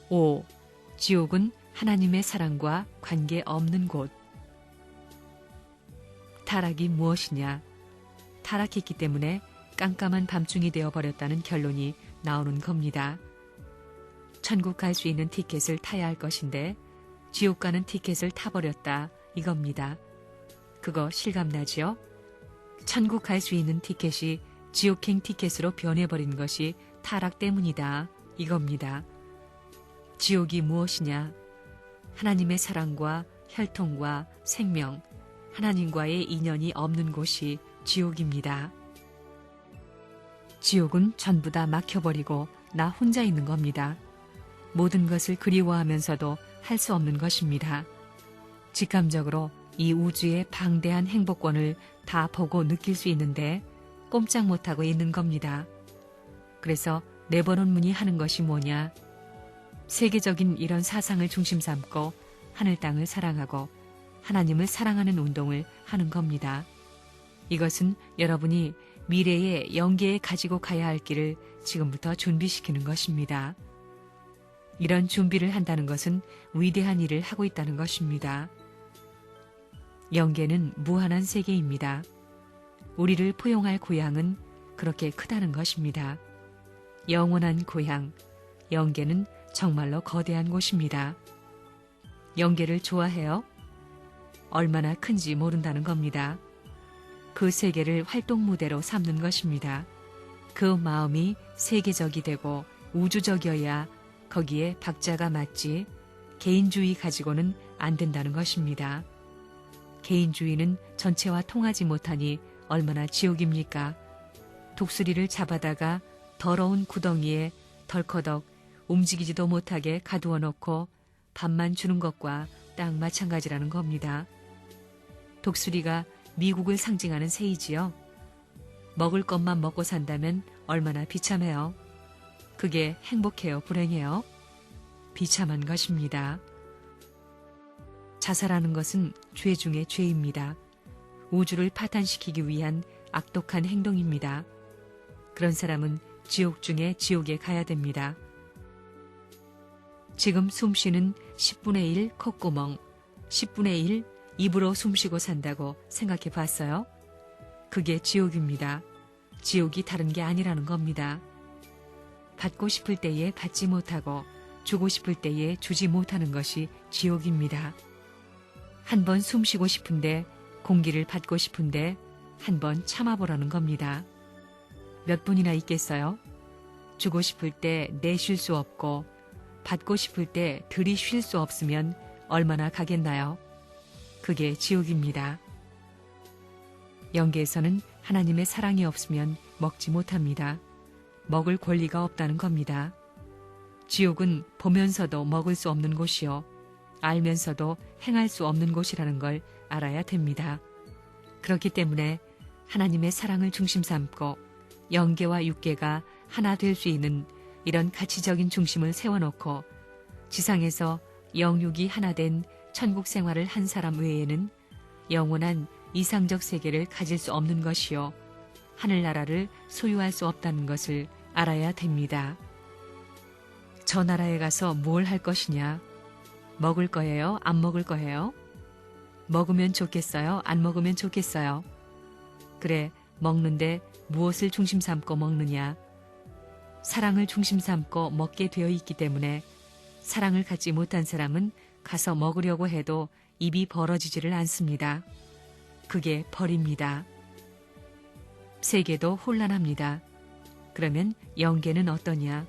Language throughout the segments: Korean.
5. 지옥은 하나님의 사랑과 관계 없는 곳. 타락이 무엇이냐? 타락했기 때문에 깜깜한 밤중이 되어버렸다는 결론이 나오는 겁니다. 천국 갈 수 있는 티켓을 타야 할 것인데 지옥 가는 티켓을 타버렸다 이겁니다. 그거 실감나지요? 천국 갈 수 있는 티켓이 지옥행 티켓으로 변해버린 것이 타락 때문이다 이겁니다. 지옥이 무엇이냐? 하나님의 사랑과 혈통과 생명, 하나님과의 인연이 없는 곳이 지옥입니다. 지옥은 전부 다 막혀버리고 나 혼자 있는 겁니다. 모든 것을 그리워하면서도 할 수 없는 것입니다. 직감적으로 이 우주의 방대한 행복권을 다 보고 느낄 수 있는데 꼼짝 못하고 있는 겁니다. 그래서 네버논문이 하는 것이 뭐냐? 세계적인 이런 사상을 중심 삼고 하늘 땅을 사랑하고 하나님을 사랑하는 운동을 하는 겁니다. 이것은 여러분이 미래의 영계에 가지고 가야 할 길을 지금부터 준비시키는 것입니다. 이런 준비를 한다는 것은 위대한 일을 하고 있다는 것입니다. 영계는 무한한 세계입니다. 우리를 포용할 고향은 그렇게 크다는 것입니다. 영원한 고향, 영계는 정말로 거대한 곳입니다. 영계를 좋아해요? 얼마나 큰지 모른다는 겁니다. 그 세계를 활동 무대로 삼는 것입니다. 그 마음이 세계적이 되고 우주적이어야 거기에 박자가 맞지 개인주의 가지고는 안 된다는 것입니다. 개인주의는 전체와 통하지 못하니 얼마나 지옥입니까? 독수리를 잡아다가 더러운 구덩이에 덜커덕 움직이지도 못하게 가두어 놓고 밥만 주는 것과 딱 마찬가지라는 겁니다. 독수리가 미국을 상징하는 새이지요. 먹을 것만 먹고 산다면 얼마나 비참해요. 그게 행복해요, 불행해요? 비참한 것입니다. 자살하는 것은 죄 중에 죄입니다. 우주를 파탄시키기 위한 악독한 행동입니다. 그런 사람은 지옥 중에 지옥에 가야 됩니다. 지금 숨쉬는 10분의 1 콧구멍, 10분의 1 입으로 숨쉬고 산다고 생각해 봤어요? 그게 지옥입니다. 지옥이 다른 게 아니라는 겁니다. 받고 싶을 때에 받지 못하고 주고 싶을 때에 주지 못하는 것이 지옥입니다. 한 번 숨쉬고 싶은데 공기를 받고 싶은데 한 번 참아보라는 겁니다. 몇 분이나 있겠어요? 주고 싶을 때 내쉴 수 없고 받고 싶을 때 들이쉴 수 없으면 얼마나 가겠나요? 그게 지옥입니다. 영계에서는 하나님의 사랑이 없으면 먹지 못합니다. 먹을 권리가 없다는 겁니다. 지옥은 보면서도 먹을 수 없는 곳이요. 알면서도 행할 수 없는 곳이라는 걸 알아야 됩니다. 그렇기 때문에 하나님의 사랑을 중심 삼고 영계와 육계가 하나 될 수 있는 이런 가치적인 중심을 세워놓고 지상에서 영육이 하나 된 천국 생활을 한 사람 외에는 영원한 이상적 세계를 가질 수 없는 것이요. 하늘나라를 소유할 수 없다는 것을 알아야 됩니다. 저 나라에 가서 뭘 할 것이냐? 먹을 거예요? 안 먹을 거예요? 먹으면 좋겠어요? 안 먹으면 좋겠어요? 그래, 먹는데 무엇을 중심 삼고 먹느냐? 사랑을 중심 삼고 먹게 되어 있기 때문에 사랑을 갖지 못한 사람은 가서 먹으려고 해도 입이 벌어지지를 않습니다. 그게 벌입니다. 세계도 혼란합니다. 그러면 영계는 어떠냐?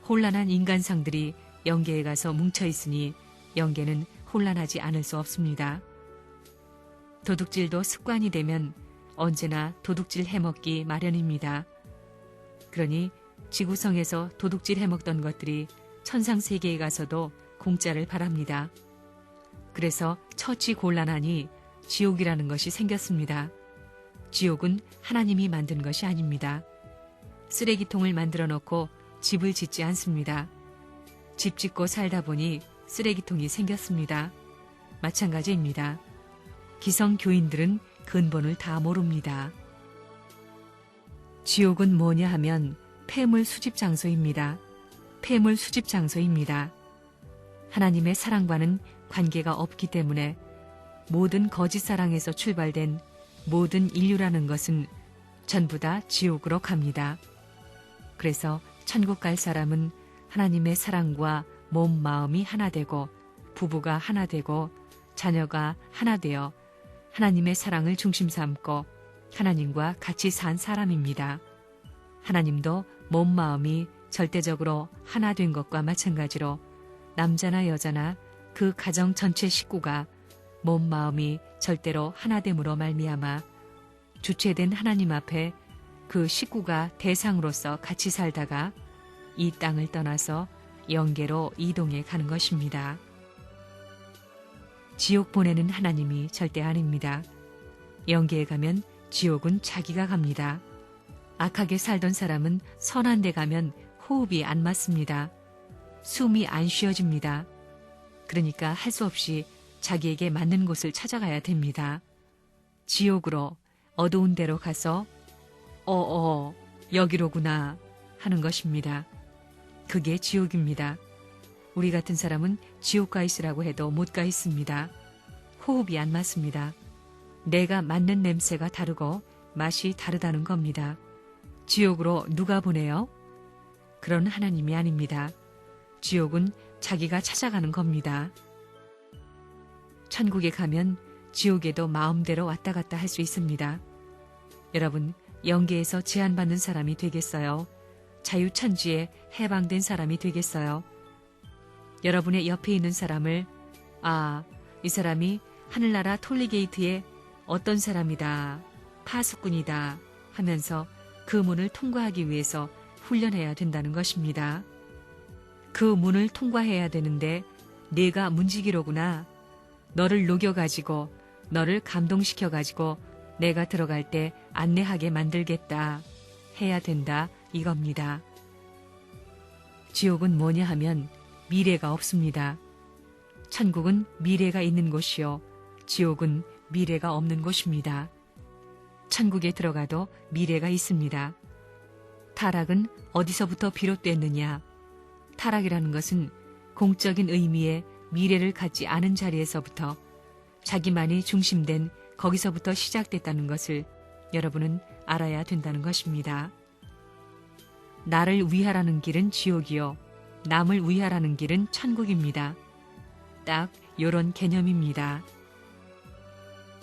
혼란한 인간상들이 영계에 가서 뭉쳐있으니 영계는 혼란하지 않을 수 없습니다. 도둑질도 습관이 되면 언제나 도둑질 해먹기 마련입니다. 그러니 지구성에서 도둑질 해먹던 것들이 천상세계에 가서도 공짜를 바랍니다. 그래서 처치 곤란하니 지옥이라는 것이 생겼습니다. 지옥은 하나님이 만든 것이 아닙니다. 쓰레기통을 만들어 놓고 집을 짓지 않습니다. 집 짓고 살다 보니 쓰레기통이 생겼습니다. 마찬가지입니다. 기성교인들은 근본을 다 모릅니다. 지옥은 뭐냐 하면 폐물 수집 장소입니다. 폐물 수집 장소입니다. 하나님의 사랑과는 관계가 없기 때문에 모든 거짓 사랑에서 출발된 모든 인류라는 것은 전부 다 지옥으로 갑니다. 그래서 천국 갈 사람은 하나님의 사랑과 몸, 마음이 하나 되고 부부가 하나 되고 자녀가 하나 되어 하나님의 사랑을 중심 삼고 하나님과 같이 산 사람입니다. 하나님도 몸, 마음이 절대적으로 하나 된 것과 마찬가지로 남자나 여자나 그 가정 전체 식구가 몸, 마음이 절대로 하나됨으로 말미암아 주체된 하나님 앞에 그 식구가 대상으로서 같이 살다가 이 땅을 떠나서 영계로 이동해 가는 것입니다. 지옥 보내는 하나님이 절대 아닙니다. 영계에 가면 지옥은 자기가 갑니다. 악하게 살던 사람은 선한 데 가면 호흡이 안 맞습니다. 숨이 안 쉬어집니다. 그러니까 할 수 없이 자기에게 맞는 곳을 찾아가야 됩니다. 지옥으로 어두운 데로 가서 여기로구나 하는 것입니다. 그게 지옥입니다. 우리 같은 사람은 지옥 가 있으라고 해도 못 가 있습니다. 호흡이 안 맞습니다. 내가 맡는 냄새가 다르고 맛이 다르다는 겁니다. 지옥으로 누가 보내요? 그런 하나님이 아닙니다. 지옥은 자기가 찾아가는 겁니다. 천국에 가면 지옥에도 마음대로 왔다 갔다 할 수 있습니다. 여러분, 영계에서 제한받는 사람이 되겠어요? 자유천지에 해방된 사람이 되겠어요? 여러분의 옆에 있는 사람을 이 사람이 하늘나라 톨리게이트에 어떤 사람이다, 파수꾼이다 하면서 그 문을 통과하기 위해서 훈련해야 된다는 것입니다. 그 문을 통과해야 되는데 네가 문지기로구나. 너를 녹여가지고 너를 감동시켜가지고 내가 들어갈 때 안내하게 만들겠다 해야 된다 이겁니다. 지옥은 뭐냐 하면 미래가 없습니다. 천국은 미래가 있는 곳이요. 지옥은 미래가 없는 곳입니다. 천국에 들어가도 미래가 있습니다. 타락은 어디서부터 비롯됐느냐? 타락이라는 것은 공적인 의미의 미래를 갖지 않은 자리에서부터 자기만이 중심된 거기서부터 시작됐다는 것을 여러분은 알아야 된다는 것입니다. 나를 위하라는 길은 지옥이요. 남을 위하라는 길은 천국입니다. 딱 요런 개념입니다.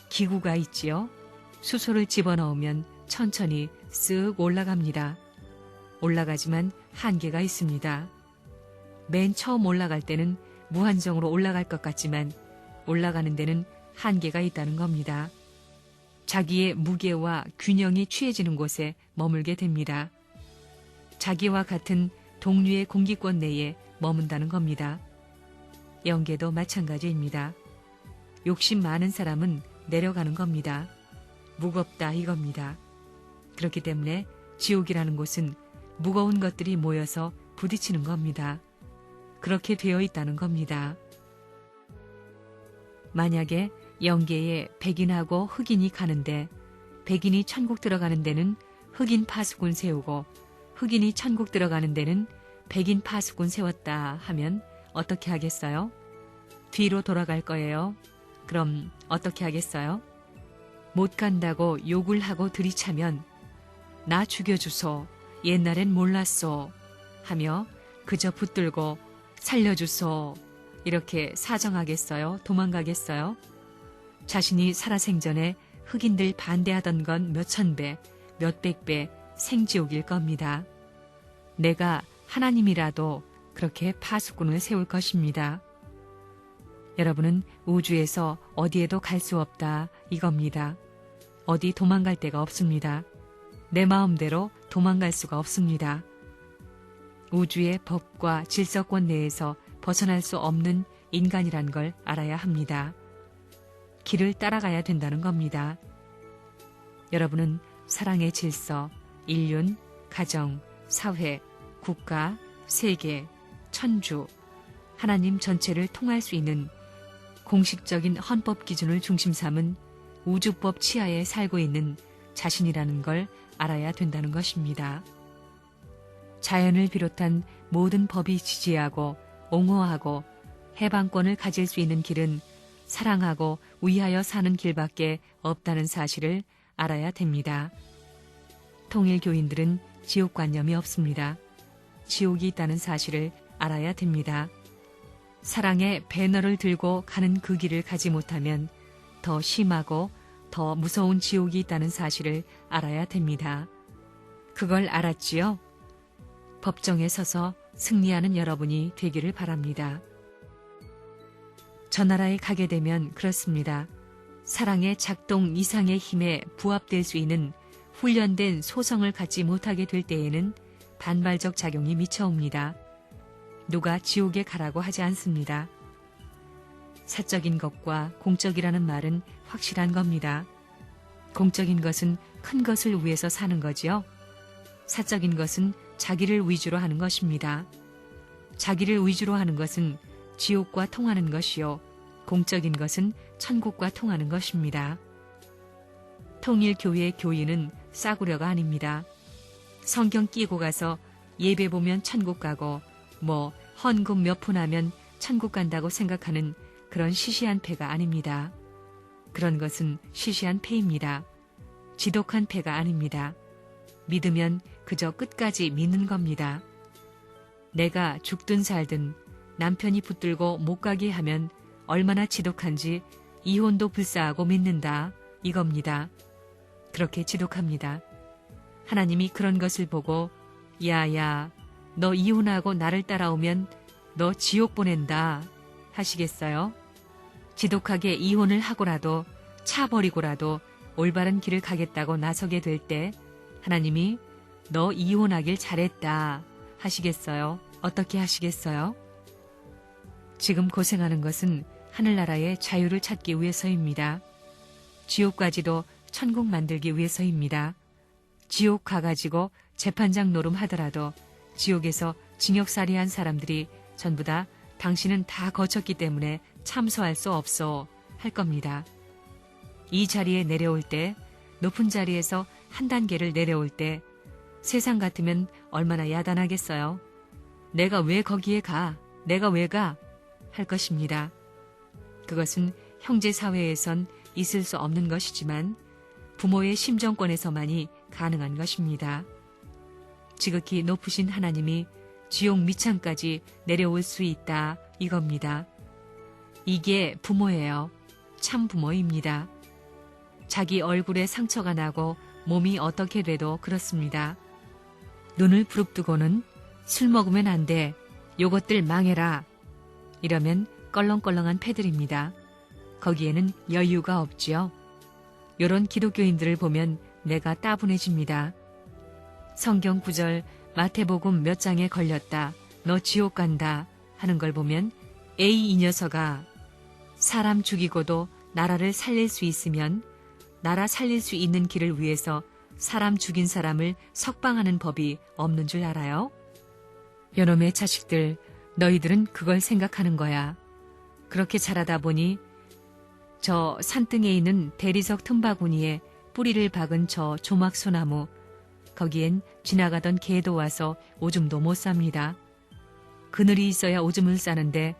기구가 있지요. 수소를 집어넣으면 천천히 쓱 올라갑니다. 올라가지만 한계가 있습니다. 맨 처음 올라갈 때는 무한정으로 올라갈 것 같지만 올라가는 데는 한계가 있다는 겁니다. 자기의 무게와 균형이 취해지는 곳에 머물게 됩니다. 자기와 같은 동류의 공기권 내에 머문다는 겁니다. 영계도 마찬가지입니다. 욕심 많은 사람은 내려가는 겁니다. 무겁다 이겁니다. 그렇기 때문에 지옥이라는 곳은 무거운 것들이 모여서 부딪히는 겁니다. 그렇게 되어 있다는 겁니다. 만약에 영계에 백인하고 흑인이 가는데 백인이 천국 들어가는 데는 흑인 파수꾼 세우고 흑인이 천국 들어가는 데는 백인 파수꾼 세웠다 하면 어떻게 하겠어요? 뒤로 돌아갈 거예요. 그럼 어떻게 하겠어요? 못 간다고 욕을 하고 들이차면 나 죽여주소, 옛날엔 몰랐소 하며 그저 붙들고 살려주소 이렇게 사정하겠어요? 도망가겠어요? 자신이 살아생전에 흑인들 반대하던 건 몇천 배, 몇백 배 생지옥일 겁니다. 내가 하나님이라도 그렇게 파수꾼을 세울 것입니다. 여러분은 우주에서 어디에도 갈 수 없다 이겁니다. 어디 도망갈 데가 없습니다. 내 마음대로 도망갈 수가 없습니다. 우주의 법과 질서권 내에서 벗어날 수 없는 인간이란 걸 알아야 합니다. 길을 따라가야 된다는 겁니다. 여러분은 사랑의 질서, 인륜, 가정, 사회, 국가, 세계, 천주, 하나님 전체를 통할 수 있는 공식적인 헌법 기준을 중심 삼은 우주법 치하에 살고 있는 자신이라는 걸 알아야 된다는 것입니다. 자연을 비롯한 모든 법이 지지하고 옹호하고 해방권을 가질 수 있는 길은 사랑하고 위하여 사는 길밖에 없다는 사실을 알아야 됩니다. 통일교인들은 지옥관념이 없습니다. 지옥이 있다는 사실을 알아야 됩니다. 사랑의 배너를 들고 가는 그 길을 가지 못하면 더 심하고 더 무서운 지옥이 있다는 사실을 알아야 됩니다. 그걸 알았지요? 법정에 서서 승리하는 여러분이 되기를 바랍니다. 저 나라에 가게 되면 그렇습니다. 사랑의 작동 이상의 힘에 부합될 수 있는 훈련된 소성을 갖지 못하게 될 때에는 반발적 작용이 미쳐옵니다. 누가 지옥에 가라고 하지 않습니다. 사적인 것과 공적이라는 말은 확실한 겁니다. 공적인 것은 큰 것을 위해서 사는 거지요. 사적인 것은 자기를 위주로 하는 것입니다. 자기를 위주로 하는 것은 지옥과 통하는 것이요. 공적인 것은 천국과 통하는 것입니다. 통일교회의 교인은 싸구려가 아닙니다. 성경 끼고 가서 예배 보면 천국 가고 헌금 몇 푼 하면 천국 간다고 생각하는 그런 시시한 패가 아닙니다. 그런 것은 시시한 패입니다. 지독한 패가 아닙니다. 믿으면 그저 끝까지 믿는 겁니다. 내가 죽든 살든 남편이 붙들고 못 가게 하면 얼마나 지독한지 이혼도 불사하고 믿는다 이겁니다. 그렇게 지독합니다. 하나님이 그런 것을 보고 야야 너 이혼하고 나를 따라오면 너 지옥 보낸다 하시겠어요? 지독하게 이혼을 하고라도 차버리고라도 올바른 길을 가겠다고 나서게 될 때 하나님이 너 이혼하길 잘했다 하시겠어요? 어떻게 하시겠어요? 지금 고생하는 것은 하늘나라의 자유를 찾기 위해서입니다. 지옥까지도 천국 만들기 위해서입니다. 지옥 가가지고 재판장 노름하더라도 지옥에서 징역살이한 사람들이 전부 다 당신은 다 거쳤기 때문에 참소할 수 없어 할 겁니다. 이 자리에 내려올 때, 높은 자리에서 한 단계를 내려올 때 세상 같으면 얼마나 야단하겠어요. 내가 왜 거기에 가? 내가 왜 가? 할 것입니다. 그것은 형제사회에선 있을 수 없는 것이지만 부모의 심정권에서만이 가능한 것입니다. 지극히 높으신 하나님이 지옥 밑창까지 내려올 수 있다 이겁니다. 이게 부모예요. 참 부모입니다. 자기 얼굴에 상처가 나고 몸이 어떻게 돼도 그렇습니다. 눈을 부릅뜨고는 술 먹으면 안 돼. 요것들 망해라. 이러면 껄렁껄렁한 패들입니다. 거기에는 여유가 없지요. 요런 기독교인들을 보면 내가 따분해집니다. 성경 구절 마태복음 몇 장에 걸렸다. 너 지옥 간다 하는 걸 보면 에이 이 녀석아 사람 죽이고도 나라를 살릴 수 있으면 나라 살릴 수 있는 길을 위해서 사람 죽인 사람을 석방하는 법이 없는 줄 알아요? 요놈의 자식들 너희들은 그걸 생각하는 거야. 그렇게 자라다 보니 저 산등에 있는 대리석 틈바구니에 뿌리를 박은 저 조막소나무 거기엔 지나가던 개도 와서 오줌도 못 쌉니다. 그늘이 있어야 오줌을 싸는데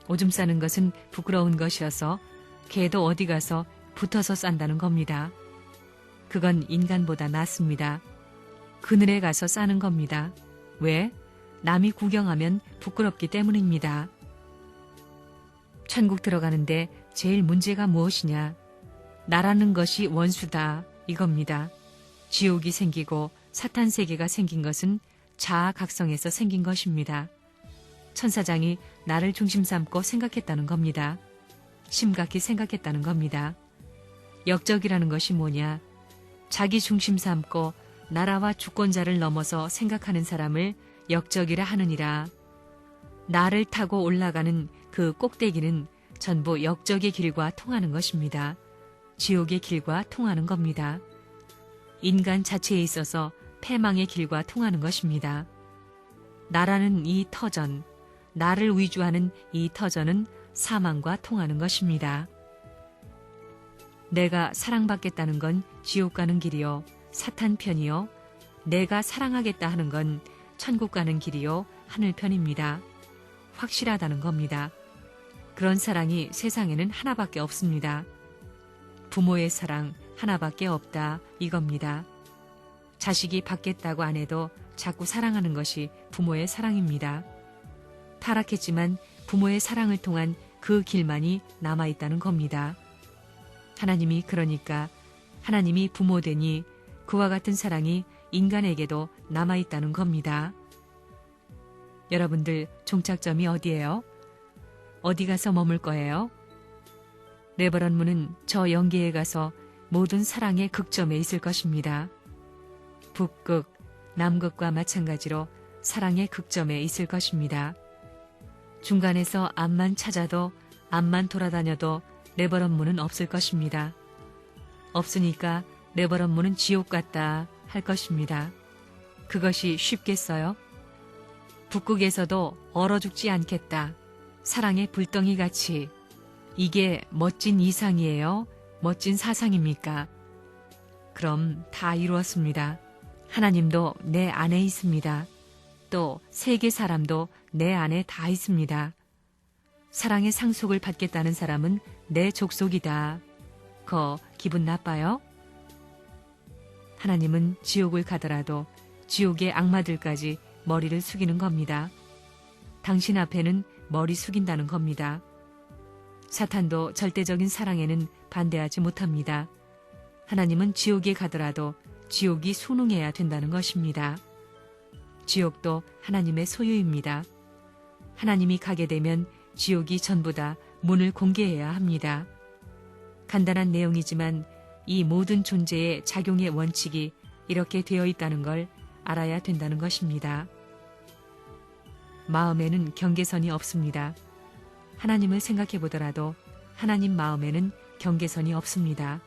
오줌 싸는 것은 부끄러운 것이어서 개도 어디 가서 붙어서 싼다는 겁니다. 그건 인간보다 낫습니다. 그늘에 가서 싸는 겁니다. 왜? 남이 구경하면 부끄럽기 때문입니다. 천국 들어가는데 제일 문제가 무엇이냐? 나라는 것이 원수다 이겁니다. 지옥이 생기고 사탄 세계가 생긴 것은 자아각성에서 생긴 것입니다. 천사장이 나를 중심 삼고 생각했다는 겁니다. 심각히 생각했다는 겁니다. 역적이라는 것이 뭐냐? 자기 중심 삼고 나라와 주권자를 넘어서 생각하는 사람을 역적이라 하느니라. 나를 타고 올라가는 그 꼭대기는 전부 역적의 길과 통하는 것입니다. 지옥의 길과 통하는 겁니다. 인간 자체에 있어서 패망의 길과 통하는 것입니다. 나라는 이 터전, 나를 위주하는 이 터전은 사망과 통하는 것입니다. 내가 사랑받겠다는 건 지옥 가는 길이요, 사탄 편이요. 내가 사랑하겠다 하는 건 천국 가는 길이요, 하늘 편입니다. 확실하다는 겁니다. 그런 사랑이 세상에는 하나밖에 없습니다. 부모의 사랑 하나밖에 없다 이겁니다. 자식이 받겠다고 안 해도 자꾸 사랑하는 것이 부모의 사랑입니다. 타락했지만 부모의 사랑을 통한 그 길만이 남아있다는 겁니다. 하나님이 그러니까 하나님이 부모되니 그와 같은 사랑이 인간에게도 남아있다는 겁니다. 여러분들 종착점이 어디예요? 어디 가서 머물 거예요? 레버런문은 저 영계에 가서 모든 사랑의 극점에 있을 것입니다. 북극, 남극과 마찬가지로 사랑의 극점에 있을 것입니다. 중간에서 앞만 찾아도 앞만 돌아다녀도 레버런문은 없을 것입니다. 없으니까 레버런문은 지옥 같다 할 것입니다. 그것이 쉽겠어요? 북극에서도 얼어 죽지 않겠다. 사랑의 불덩이 같이. 이게 멋진 이상이에요? 멋진 사상입니까? 그럼 다 이루었습니다. 하나님도 내 안에 있습니다. 또 세계 사람도 내 안에 다 있습니다. 사랑의 상속을 받겠다는 사람은 내 족속이다. 기분 나빠요? 하나님은 지옥을 가더라도 지옥의 악마들까지 머리를 숙이는 겁니다. 당신 앞에는 머리 숙인다는 겁니다. 사탄도 절대적인 사랑에는 반대하지 못합니다. 하나님은 지옥에 가더라도 지옥이 순응해야 된다는 것입니다. 지옥도 하나님의 소유입니다. 하나님이 가게 되면 지옥이 전부 다 문을 공개해야 합니다. 간단한 내용이지만 이 모든 존재의 작용의 원칙이 이렇게 되어 있다는 걸 알아야 된다는 것입니다. 마음에는 경계선이 없습니다. 하나님을 생각해 보더라도 하나님 마음에는 경계선이 없습니다.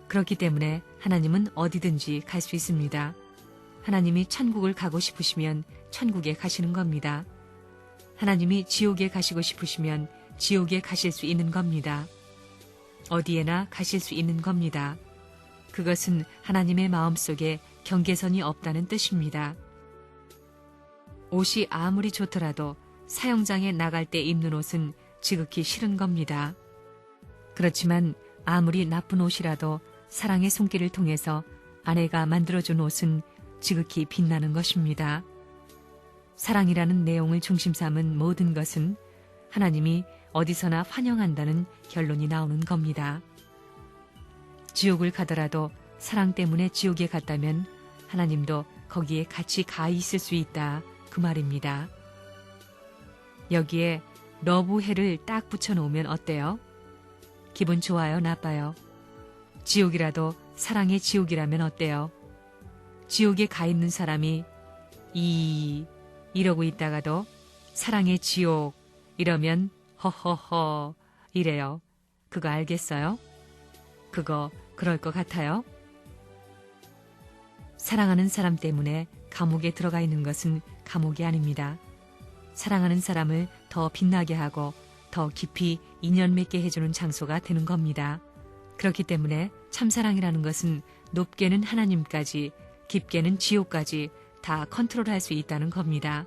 그렇기 때문에 하나님은 어디든지 갈 수 있습니다. 하나님이 천국을 가고 싶으시면 천국에 가시는 겁니다. 하나님이 지옥에 가시고 싶으시면 지옥에 가실 수 있는 겁니다. 어디에나 가실 수 있는 겁니다. 그것은 하나님의 마음속에 경계선이 없다는 뜻입니다. 옷이 아무리 좋더라도 사형장에 나갈 때 입는 옷은 지극히 싫은 겁니다. 그렇지만 아무리 나쁜 옷이라도 사랑의 손길을 통해서 아내가 만들어준 옷은 지극히 빛나는 것입니다. 사랑이라는 내용을 중심 삼은 모든 것은 하나님이 어디서나 환영한다는 결론이 나오는 겁니다. 지옥을 가더라도 사랑 때문에 지옥에 갔다면 하나님도 거기에 같이 가 있을 수 있다 그 말입니다. 여기에 러브해를 딱 붙여놓으면 어때요? 기분 좋아요, 나빠요? 지옥이라도 사랑의 지옥이라면 어때요? 지옥에 가 있는 사람이 이러고 있다가도 사랑의 지옥 이러면 허허허 이래요. 그거 알겠어요? 그거 그럴 것 같아요? 사랑하는 사람 때문에 감옥에 들어가 있는 것은 감옥이 아닙니다. 사랑하는 사람을 더 빛나게 하고 더 깊이 인연 맺게 해주는 장소가 되는 겁니다. 그렇기 때문에 참사랑이라는 것은 높게는 하나님까지 깊게는 지옥까지 다 컨트롤할 수 있다는 겁니다.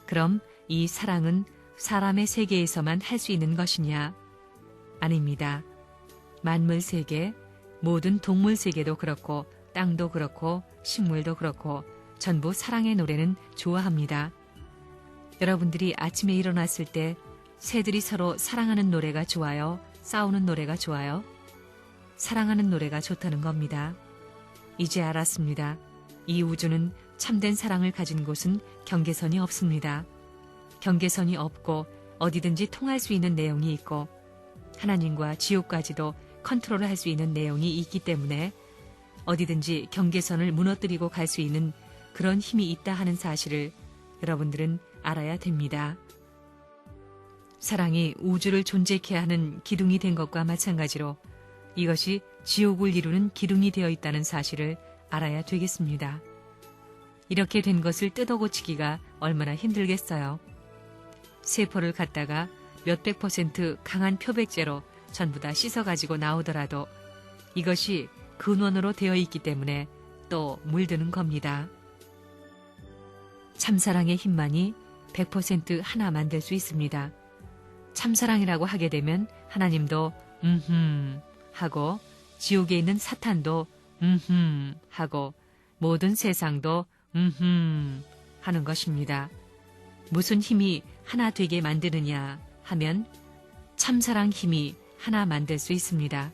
그럼 이 사랑은 사람의 세계에서만 할 수 있는 것이냐? 아닙니다. 만물 세계, 모든 동물 세계도 그렇고 땅도 그렇고 식물도 그렇고 전부 사랑의 노래는 좋아합니다. 여러분들이 아침에 일어났을 때 새들이 서로 사랑하는 노래가 좋아요? 싸우는 노래가 좋아요? 사랑하는 노래가 좋다는 겁니다. 이제 알았습니다. 이 우주는 참된 사랑을 가진 곳은 경계선이 없습니다. 경계선이 없고 어디든지 통할 수 있는 내용이 있고 하나님과 지옥까지도 컨트롤할 수 있는 내용이 있기 때문에 어디든지 경계선을 무너뜨리고 갈 수 있는 그런 힘이 있다 하는 사실을 여러분들은 알아야 됩니다. 사랑이 우주를 존재케 하는 기둥이 된 것과 마찬가지로 이것이 지옥을 이루는 기둥이 되어 있다는 사실을 알아야 되겠습니다. 이렇게 된 것을 뜯어고치기가 얼마나 힘들겠어요. 세포를 갖다가 몇백 % 강한 표백제로 전부 다 씻어가지고 나오더라도 이것이 근원으로 되어 있기 때문에 또 물드는 겁니다. 참사랑의 힘만이 100% 하나 만들 수 있습니다. 참사랑이라고 하게 되면 하나님도 하고 지옥에 있는 사탄도 하고 모든 세상도 하는 것입니다. 무슨 힘이 하나 되게 만드느냐 하면 참사랑 힘이 하나 만들 수 있습니다.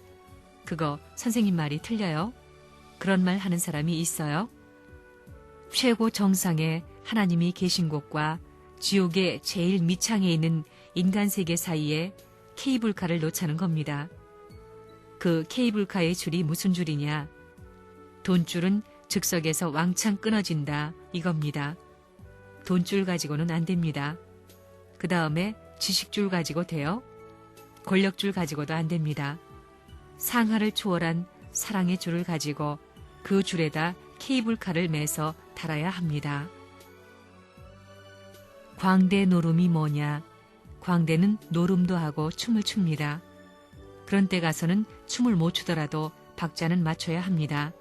그거 선생님 말이 틀려요? 그런 말 하는 사람이 있어요? 최고 정상에 하나님이 계신 곳과 지옥의 제일 밑창에 있는 인간 세계 사이에 케이블카를 놓자는 겁니다. 그 케이블카의 줄이 무슨 줄이냐? 돈줄은 즉석에서 왕창 끊어진다 이겁니다. 돈줄 가지고는 안 됩니다. 그 다음에 지식줄 가지고 돼요? 권력줄 가지고도 안 됩니다. 상하를 초월한 사랑의 줄을 가지고 그 줄에다 케이블카를 매서 달아야 합니다. 광대 노름이 뭐냐? 광대는 노름도 하고 춤을 춥니다. 그런 때 가서는 춤을 못 추더라도 박자는 맞춰야 합니다.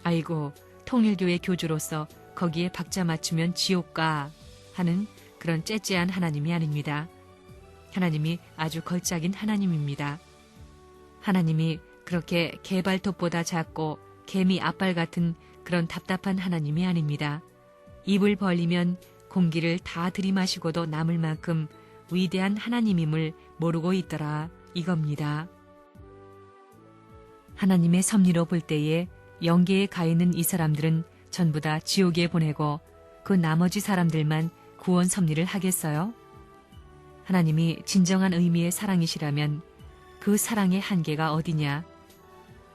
아이고, 통일교회 교주로서 거기에 박자 맞추면 지옥 가 하는 그런 째째한 하나님이 아닙니다. 하나님이 아주 걸작인 하나님입니다. 하나님이 그렇게 개발톱보다 작고 개미 앞발 같은 그런 답답한 하나님이 아닙니다. 입을 벌리면 공기를 다 들이마시고도 남을 만큼 위대한 하나님임을 모르고 있더라 이겁니다. 하나님의 섭리로 볼 때에 영계에 가 있는 이 사람들은 전부 다 지옥에 보내고 그 나머지 사람들만 구원 섭리를 하겠어요? 하나님이 진정한 의미의 사랑이시라면 그 사랑의 한계가 어디냐?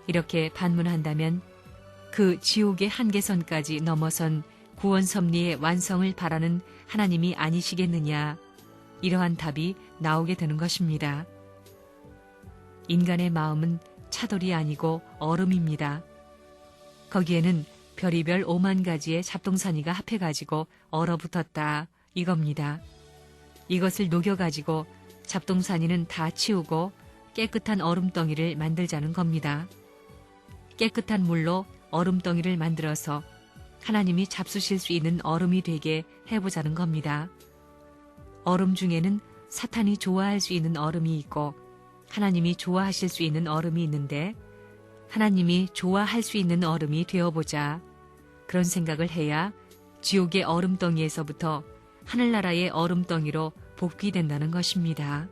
이렇게 반문한다면 그 지옥의 한계선까지 넘어선 구원 섭리의 완성을 바라는 하나님이 아니시겠느냐? 이러한 답이 나오게 되는 것입니다. 인간의 마음은 차돌이 아니고 얼음입니다. 거기에는 별의별 5만 가지의 잡동사니가 합해가지고 얼어붙었다 이겁니다. 이것을 녹여가지고 잡동사니는 다 치우고 깨끗한 얼음덩이를 만들자는 겁니다. 깨끗한 물로 얼음덩이를 만들어서 하나님이 잡수실 수 있는 얼음이 되게 해보자는 겁니다. 얼음 중에는 사탄이 좋아할 수 있는 얼음이 있고 하나님이 좋아하실 수 있는 얼음이 있는데 하나님이 좋아할 수 있는 얼음이 되어보자. 그런 생각을 해야 지옥의 얼음덩이에서부터 하늘나라의 얼음덩이로 복귀된다는 것입니다.